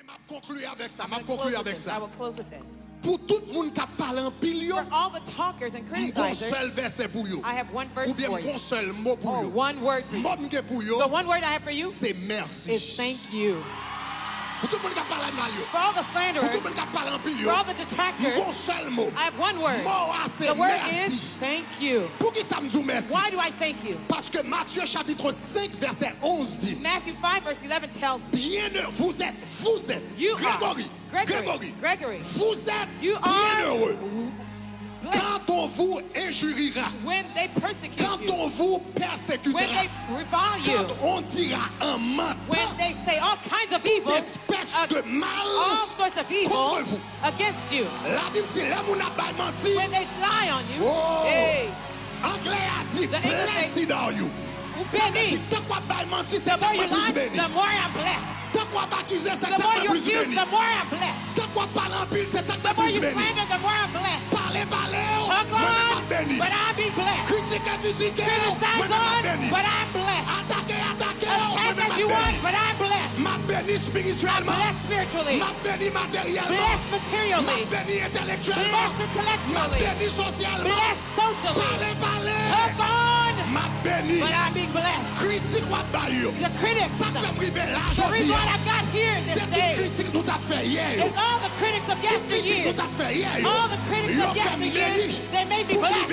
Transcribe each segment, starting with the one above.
I will close with this. Pour tout le monde qui parle en pile, For all the talkers and criticizers, I have one verse for you. Or one word for you. The one word I have for you is thank you. For all the slanderers, for all the detractors, I have one word. The word is thank you. Why do I thank you? Parce que Matthieu chapitre 5 verset 11 dit Matthew 5 verse 11 tells vous êtes Gregory, vous êtes you bienheureux are quand on vous injuriera, when they persecute quand you, on vous when persécutera, they revile you, quand on dira un when menteur, they say all kinds of evil, espèce de mal all sorts of evil contre vous. against you, La Bible dit là mon a pas menti. when they lie on you, Oh. hey, Anglais a dit The English say, blessed are you. Ça veut dire tant qu'on pas menti, c'est the more tant you qu'on plus lie, béni. the more I'm blessed. Tant qu'on pas accuser, c'est The tant more qu'on you plus accuse, béni. the more I'm blessed. Tant qu'on parle en pile, c'est tant The qu'on more plus you béni. slander, the more I'm blessed. Parlez, Talk moi on, même béni. but I be blessed. Critiquez, moi Criticize même on, béni. but I'm blessed. Attaquez, Attack moi as you même want, béni. but I'm blessed. M'a béni I'm spirituellement. blessed spiritually. M'a béni matériellement. Blessed M'a materially. béni intellectuellement. Blessed M'a intellectually. béni socialement. Blessed socially. Parlez. Talk on, M'a béni. but I'm being blessed. Critique ou bayo. The critics. Ça fait briver The l'argent. reason why I got here this C'est toute day critique nous t'a fait hier. is all the critics of Toute critique nous yesteryears. t'a fait hier. All the critics of yesteryears, they made me blessed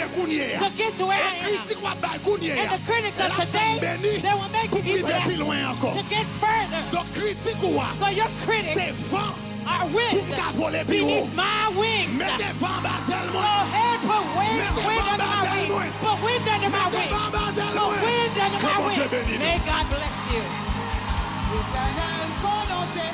to get to where I am. Critique ou bayo. And the critics of today, they will make me blessed to get further. Donc critique ou So your c'est critics vent are pour wind qu'a volé plus haut. beneath my wings. Mettez vent basel Go moi. ahead, put wind under my wings. Put wind under my Mettez vent wings. basel Put moi. wind under Que my bon Dieu wings. bénisse. May God bless you. Éternel, qu'on en sait